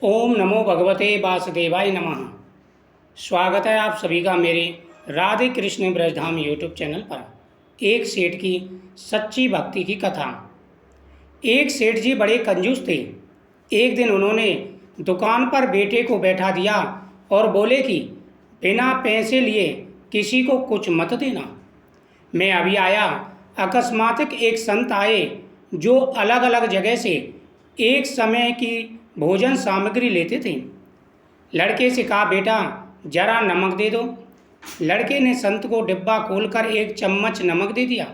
ओम नमो भगवते वासुदेवाय नमः। स्वागत है आप सभी का मेरे राधे कृष्ण ब्रजधाम यूट्यूब चैनल पर। एक सेठ की सच्ची भक्ति की कथा। एक सेठ जी बड़े कंजूस थे। एक दिन उन्होंने दुकान पर बेटे को बैठा दिया और बोले कि बिना पैसे लिए किसी को कुछ मत देना। मैं अभी आया। अकस्मात एक संत आए जो अलग अलग जगह से एक समय की भोजन सामग्री लेते थे। लड़के से कहा, बेटा जरा नमक दे दो। लड़के ने संत को डिब्बा खोलकर एक चम्मच नमक दे दिया।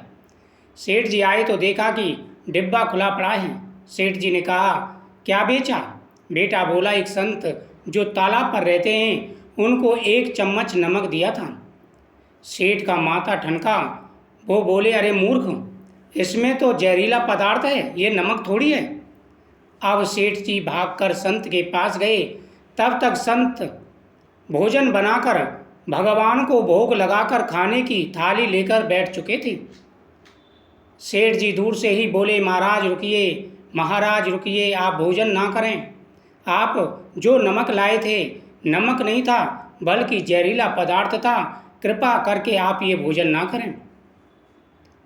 सेठ जी आए तो देखा कि डिब्बा खुला पड़ा है। सेठ जी ने कहा, क्या बेचा? बेटा बोला, एक संत जो तालाब पर रहते हैं उनको एक चम्मच नमक दिया था। सेठ का माथा ठनका। वो बोले, अरे मूर्ख, इसमें तो जहरीला पदार्थ है, ये नमक थोड़ी है। अब सेठ जी भागकर संत के पास गए। तब तक संत भोजन बनाकर भगवान को भोग लगाकर खाने की थाली लेकर बैठ चुके थे। सेठ जी दूर से ही बोले, महाराज रुकिए, महाराज रुकिए, आप भोजन ना करें। आप जो नमक लाए थे नमक नहीं था बल्कि जहरीला पदार्थ था। कृपा करके आप ये भोजन ना करें।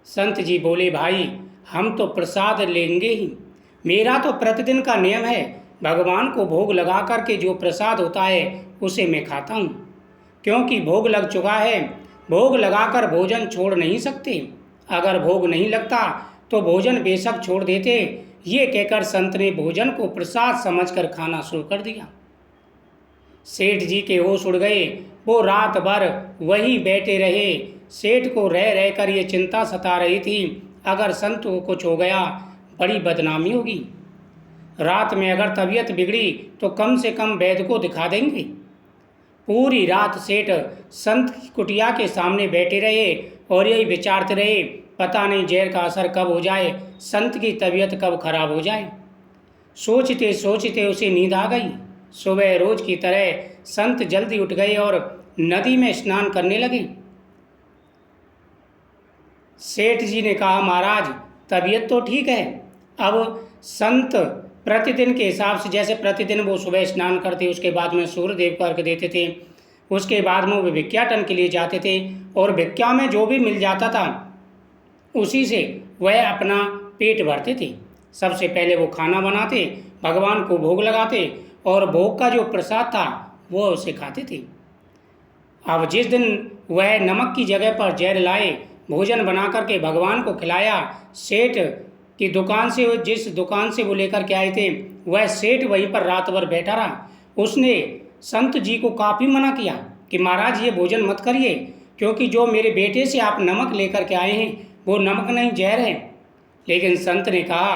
संत जी बोले, भाई हम तो प्रसाद लेंगे ही। मेरा तो प्रतिदिन का नियम है, भगवान को भोग लगा करके जो प्रसाद होता है उसे मैं खाता हूँ। क्योंकि भोग लग चुका है, भोग लगाकर भोजन छोड़ नहीं सकते। अगर भोग नहीं लगता तो भोजन बेशक छोड़ देते। ये कहकर संत ने भोजन को प्रसाद समझकर खाना शुरू कर दिया। सेठ जी के होश उड़ गए। वो रात भर वहीं बैठे रहे। सेठ को रह रहकर ये चिंता सता रही थी, अगर संत को कुछ हो गया बड़ी बदनामी होगी। रात में अगर तबीयत बिगड़ी तो कम से कम वैद्य को दिखा देंगे। पूरी रात सेठ संत की कुटिया के सामने बैठे रहे और यही विचारते रहे, पता नहीं जहर का असर कब हो जाए, संत की तबीयत कब खराब हो जाए। सोचते सोचते उसे नींद आ गई। सुबह रोज की तरह संत जल्दी उठ गए और नदी में स्नान करने लगे। सेठ जी ने कहा, महाराज तबीयत तो ठीक है। अब संत प्रतिदिन के हिसाब से, जैसे प्रतिदिन वो सुबह स्नान करते, उसके बाद में सूर्य देव को अर्घ देते थे, उसके बाद में वो भिक्षाटन के लिए जाते थे और भिक्षा में जो भी मिल जाता था उसी से वह अपना पेट भरते थे। सबसे पहले वो खाना बनाते, भगवान को भोग लगाते और भोग का जो प्रसाद था वो उसे खाते थे। अब जिस दिन वह नमक की जगह पर जहर लाए, भोजन बना करके भगवान को खिलाया, सेठ की दुकान से, जिस दुकान से वो लेकर के आए थे वह सेठ वहीं पर रात भर बैठा रहा। उसने संत जी को काफ़ी मना किया कि महाराज ये भोजन मत करिए, क्योंकि जो मेरे बेटे से आप नमक लेकर के आए हैं वो नमक नहीं जहर है। लेकिन संत ने कहा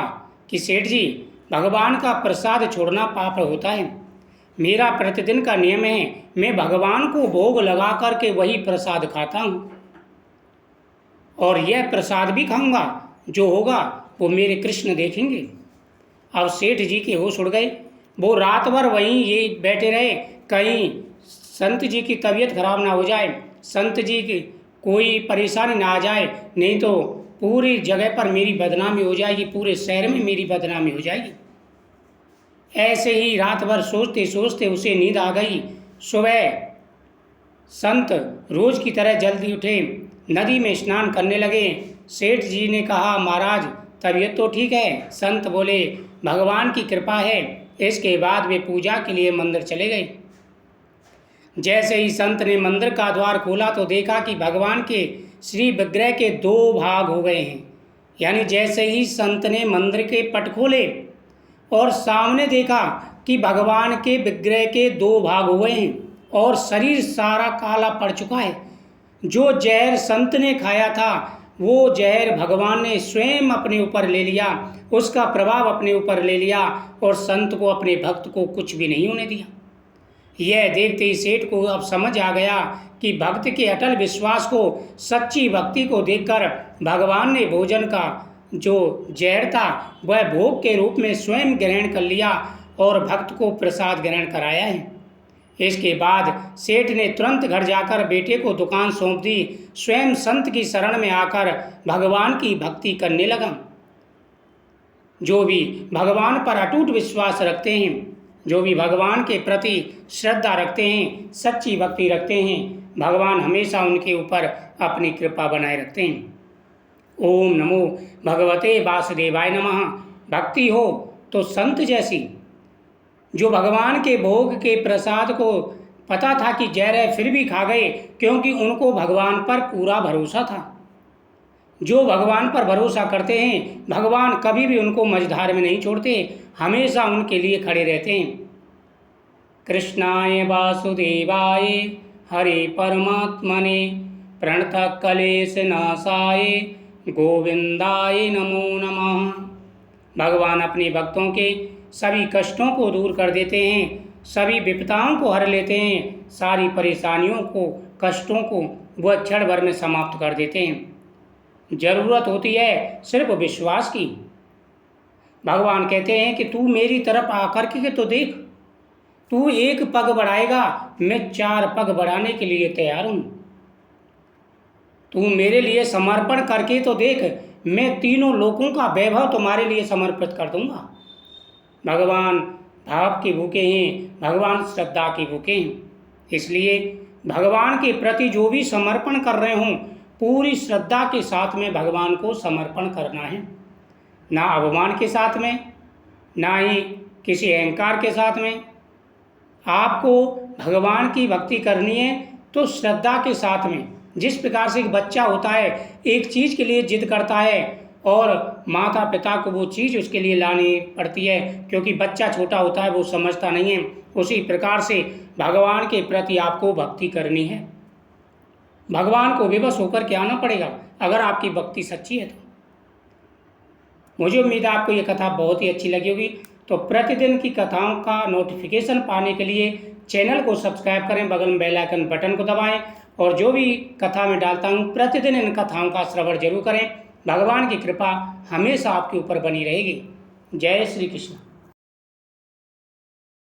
कि सेठ जी, भगवान का प्रसाद छोड़ना पाप होता है। मेरा प्रतिदिन का नियम है, मैं भगवान को भोग लगा करके वही प्रसाद खाता हूँ और यह प्रसाद भी खाऊंगा, जो होगा वो मेरे कृष्ण देखेंगे। अब सेठ जी के होश उड़ गए। वो रात भर वहीं ये बैठे रहे, कहीं संत जी की तबीयत खराब ना हो जाए, संत जी की कोई परेशानी ना आ जाए, नहीं तो पूरी जगह पर मेरी बदनामी हो जाएगी, पूरे शहर में मेरी बदनामी हो जाएगी। ऐसे ही रात भर सोचते सोचते उसे नींद आ गई। सुबह संत रोज की तरह जल्दी उठे, नदी में स्नान करने लगे। सेठ जी ने कहा, महाराज तबीयत तो ठीक है। संत बोले, भगवान की कृपा है। इसके बाद वे पूजा के लिए मंदिर चले गए। जैसे ही संत ने मंदिर का द्वार खोला तो देखा कि भगवान के श्री विग्रह के दो भाग हो गए हैं। यानी जैसे ही संत ने मंदिर के पट खोले और सामने देखा कि भगवान के विग्रह के दो भाग हुए हैं और शरीर सारा काला पड़ चुका है। जो जहर संत ने खाया था वो जहर भगवान ने स्वयं अपने ऊपर ले लिया, उसका प्रभाव अपने ऊपर ले लिया और संत को, अपने भक्त को कुछ भी नहीं होने दिया। यह देखते ही सेठ को अब समझ आ गया कि भक्त के अटल विश्वास को, सच्ची भक्ति को देखकर भगवान ने भोजन का जो जहर था वह भोग के रूप में स्वयं ग्रहण कर लिया और भक्त को प्रसाद ग्रहण कराया है। इसके बाद सेठ ने तुरंत घर जाकर बेटे को दुकान सौंप दी, स्वयं संत की शरण में आकर भगवान की भक्ति करने लगा। जो भी भगवान पर अटूट विश्वास रखते हैं जो भी भगवान के प्रति श्रद्धा रखते हैं, सच्ची भक्ति रखते हैं, भगवान हमेशा उनके ऊपर अपनी कृपा बनाए रखते हैं। ओम नमो भगवते वासुदेवाय नमः। भक्ति हो तो संत जैसी, जो भगवान के भोग के प्रसाद को पता था कि जहर है फिर भी खा गए, क्योंकि उनको भगवान पर पूरा भरोसा था। जो भगवान पर भरोसा करते हैं, भगवान कभी भी उनको मझधार में नहीं छोड़ते, हमेशा उनके लिए खड़े रहते हैं। कृष्णाय वासुदेवाय हरे परमात्मने प्रणतः क्लेश नाशाय गोविंदाय नमो नमः। भगवान अपने भक्तों के सभी कष्टों को दूर कर देते हैं, सभी विपदाओं को हर लेते हैं, सारी परेशानियों को, कष्टों को वह क्षण भर में समाप्त कर देते हैं। जरूरत होती है सिर्फ विश्वास की। भगवान कहते हैं कि तू मेरी तरफ आकर के तो देख, तू एक पग बढ़ाएगा, मैं 4 पग बढ़ाने के लिए तैयार हूँ। तू मेरे लिए समर्पण करके तो देख, मैं तीनों लोकों का वैभव तुम्हारे लिए समर्पित कर दूंगा। भगवान भाव के भूखे हैं, भगवान श्रद्धा के भूखे हैं। इसलिए भगवान के प्रति जो भी समर्पण कर रहे हों, पूरी श्रद्धा के साथ में भगवान को समर्पण करना है। ना अभिमान के साथ में, ना ही किसी अहंकार के साथ में। आपको भगवान की भक्ति करनी है तो श्रद्धा के साथ में। जिस प्रकार से एक बच्चा होता है, एक चीज़ के लिए जिद करता है और माता पिता को वो चीज़ उसके लिए लानी पड़ती है, क्योंकि बच्चा छोटा होता है, वो समझता नहीं है। उसी प्रकार से भगवान के प्रति आपको भक्ति करनी है। भगवान को विवश होकर के आना पड़ेगा अगर आपकी भक्ति सच्ची है तो। मुझे उम्मीद है आपको ये कथा बहुत ही अच्छी लगी होगी। तो प्रतिदिन की कथाओं का नोटिफिकेशन पाने के लिए चैनल को सब्सक्राइब करें, बगल में बेल आइकन बटन को दबाएं और जो भी कथा में डालता हूँ प्रतिदिन इन कथाओं का श्रवण जरूर करें। भगवान की कृपा हमेशा आपके ऊपर बनी रहेगी। जय श्री कृष्ण।